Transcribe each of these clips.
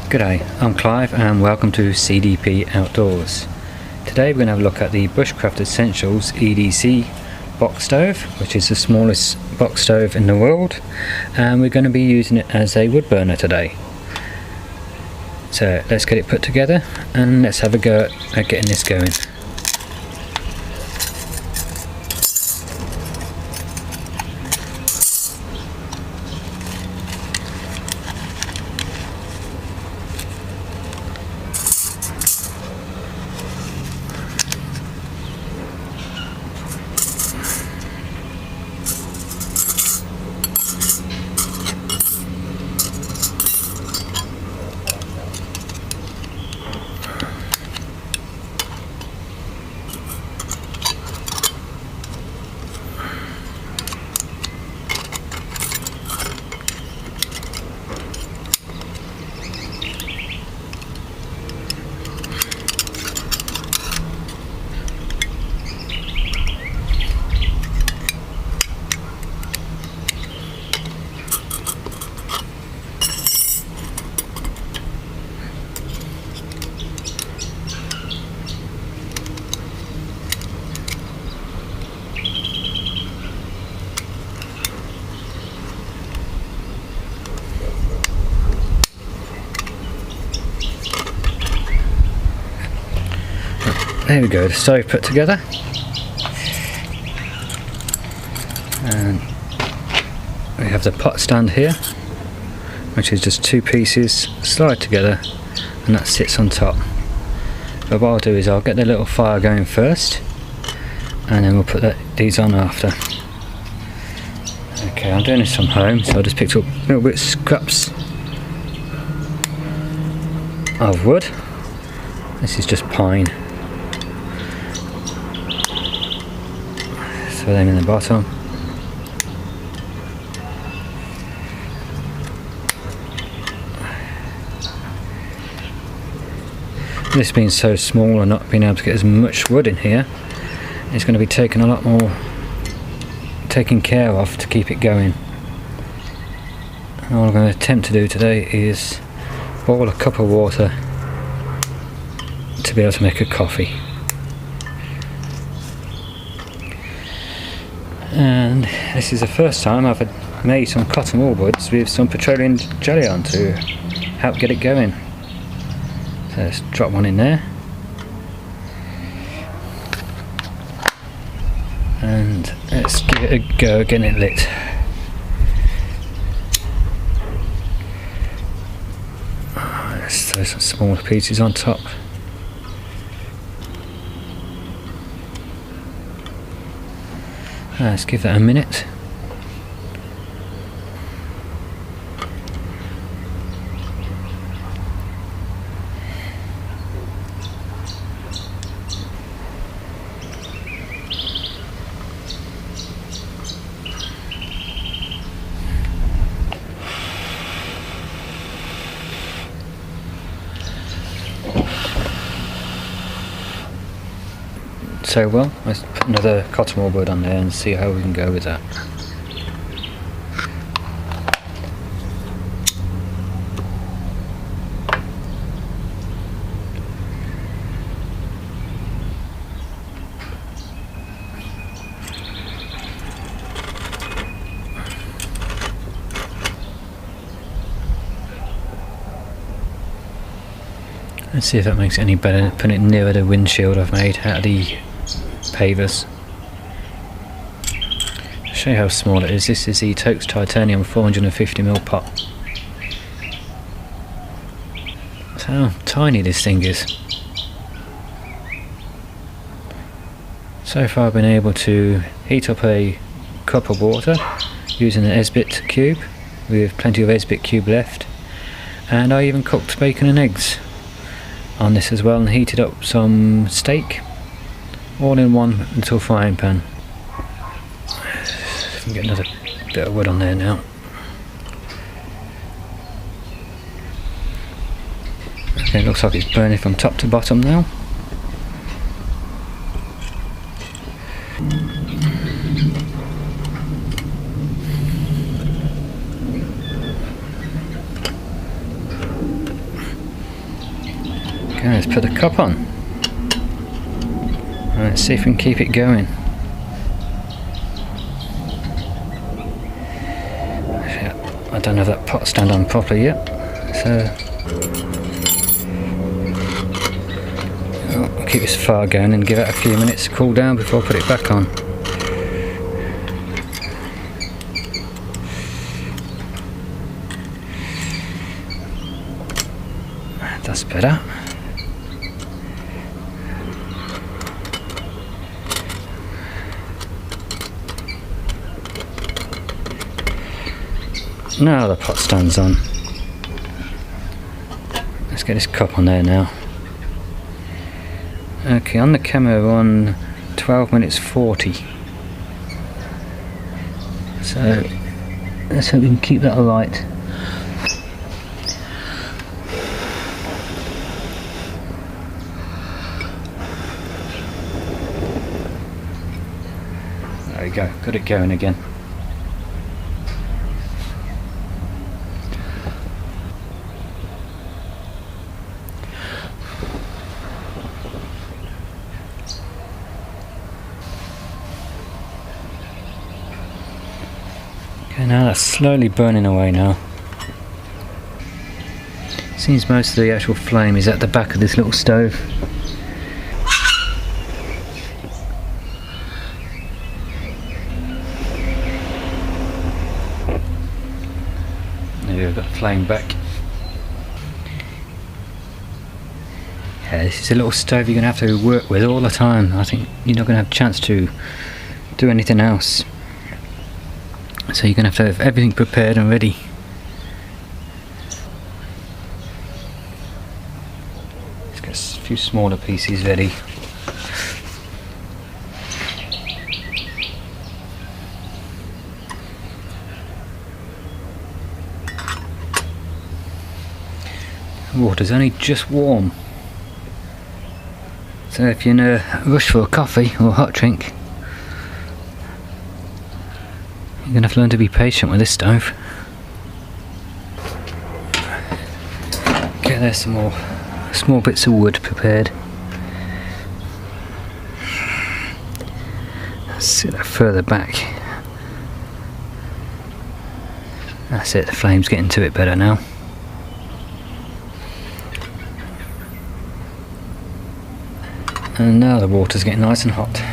G'day, I'm Clive and welcome to CDP Outdoors. Today we're going to have a look at the Bushcraft Essentials EDC box stove, which is the smallest box stove in the world, and we're going to be using it as a wood burner today. So let's get it put together and let's have a go at getting this going. There we go, the stove put together, and we have the pot stand here, which is just two pieces slide together and that sits on top. But what I'll do is I'll get the little fire going first and then we'll put these on after. Okay, I'm doing this from home, so I just picked up a little bit of scraps of wood. This is just pine. Throw them in the bottom. This being so small and not being able to get as much wood in here, it's going to be taking a lot more taking care of to keep it going. And all I'm going to attempt to do today is boil a cup of water to be able to make a coffee. And this is the first time I've made some cotton wool woods with some petroleum jelly on to help get it going. So let's drop one in there. And let's give it a go getting it lit. Let's throw some smaller pieces on top. Let's give that a minute. So well, let's put another cotton wool board on there and see how we can go with that. Let's see if that makes it any better, putting it nearer the windshield I've made out of the pavers. To show you how small it is, this is the Toaks Titanium 450ml pot. That's how tiny this thing is. So far I've been able to heat up a cup of water using an Esbit cube with plenty of Esbit cube left, and I even cooked bacon and eggs on this as well and heated up some steak all in one little frying pan. I can get another bit of wood on there now. Okay, it looks like it's burning from top to bottom now. Okay, let's put the cup on. Let's see if we can keep it going. I don't have that pot stand on properly yet, so I'll keep this fire going and give it a few minutes to cool down before I put it back on. That's better. Now the pot stand's on. Let's get this cup on there now. Okay, on the camera we're on 12 minutes 40. So let's hope we can keep that alight. There we go, got it going again. Okay, now that's slowly burning away now. Seems most of the actual flame is at the back of this little stove. There we've got the flame back. Yeah, this is a little stove you're going to have to work with all the time. I think you're not going to have a chance to do anything else. So you're going to have everything prepared and ready. Let's get a few smaller pieces ready. The water's only just warm. So if you're in a rush for a coffee or a hot drink, you're going to have to learn to be patient with this stove. Okay, there's some more small bits of wood prepared. Let's sit that further back. That's it, the flame's getting to it better now. And now the water's getting nice and hot.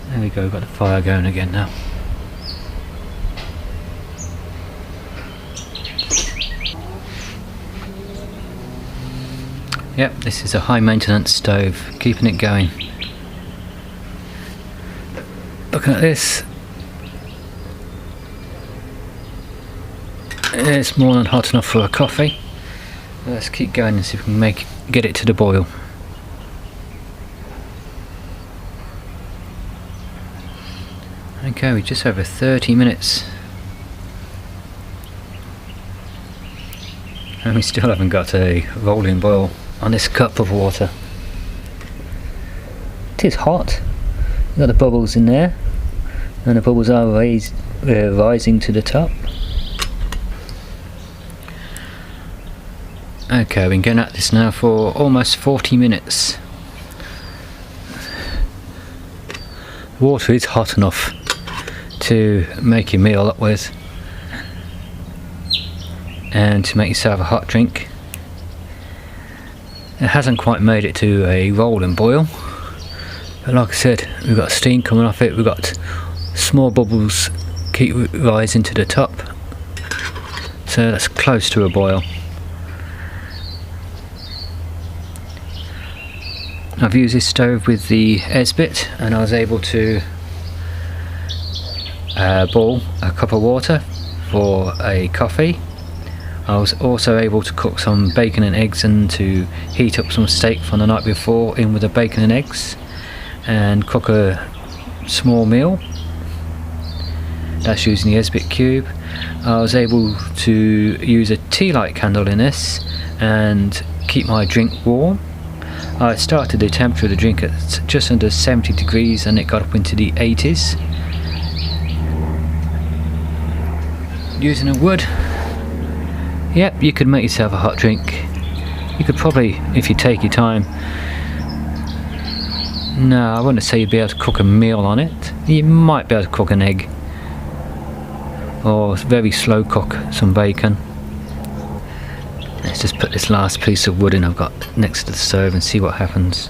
There we go, we've got the fire going again now. Yep, this is a high maintenance stove, keeping it going. Looking at this, it's more than hot enough for a coffee. Let's keep going and see if we can get it to the boil. Okay, we're just over 30 minutes. And we still haven't got a rolling boil on this cup of water. It is hot. You've got the bubbles in there, and the bubbles are rising to the top. Okay, we've been going at this now for almost 40 minutes. Water is hot enough to make your meal up with and to make yourself a hot drink. It hasn't quite made it to a rolling boil, but like I said, we've got steam coming off it, we've got small bubbles keep rising to the top, so that's close to a boil. I've used this stove with the Esbit and I was able to boil a cup of water for a coffee. I was also able to cook some bacon and eggs and to heat up some steak from the night before in with the bacon and eggs and cook a small meal. That's using the Esbit cube. I was able to use a tea light candle in this and keep my drink warm. I started the temperature of the drink at just under 70 degrees and it got up into the 80s. Using a wood, yep, you could make yourself a hot drink. You could probably, if you take your time, no, I wouldn't say you'd be able to cook a meal on it. You might be able to cook an egg, or very slow cook some bacon. Let's just put this last piece of wood in I've got next to the stove and see what happens.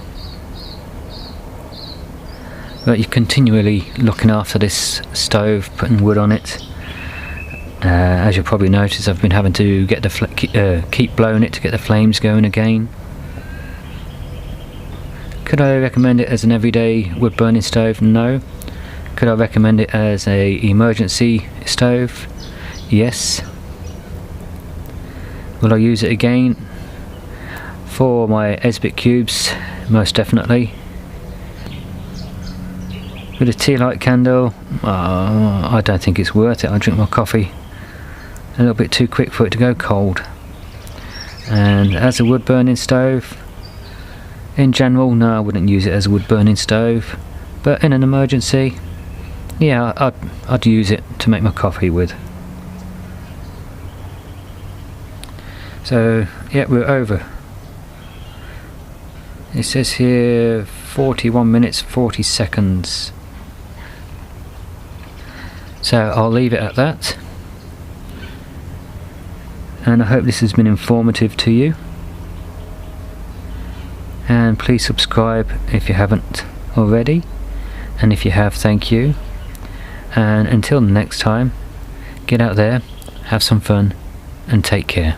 But you're continually looking after this stove, putting wood on it. As you'll probably notice, I've been having to get the keep blowing it to get the flames going again. Could I recommend it as an everyday wood burning stove? No. Could I recommend it as an emergency stove? Yes. Will I use it again? For my Esbit cubes, most definitely. With a tea light candle, I don't think it's worth it. I drink my coffee a little bit too quick for it to go cold. And as a wood burning stove, in general, no, I wouldn't use it as a wood burning stove, but in an emergency, yeah, I'd use it to make my coffee with. So yeah, we're over. It says here 41 minutes 40 seconds. So I'll leave it at that. And I hope this has been informative to you. And please subscribe if you haven't already. And if you have, thank you. And until next time, get out there, have some fun, and take care.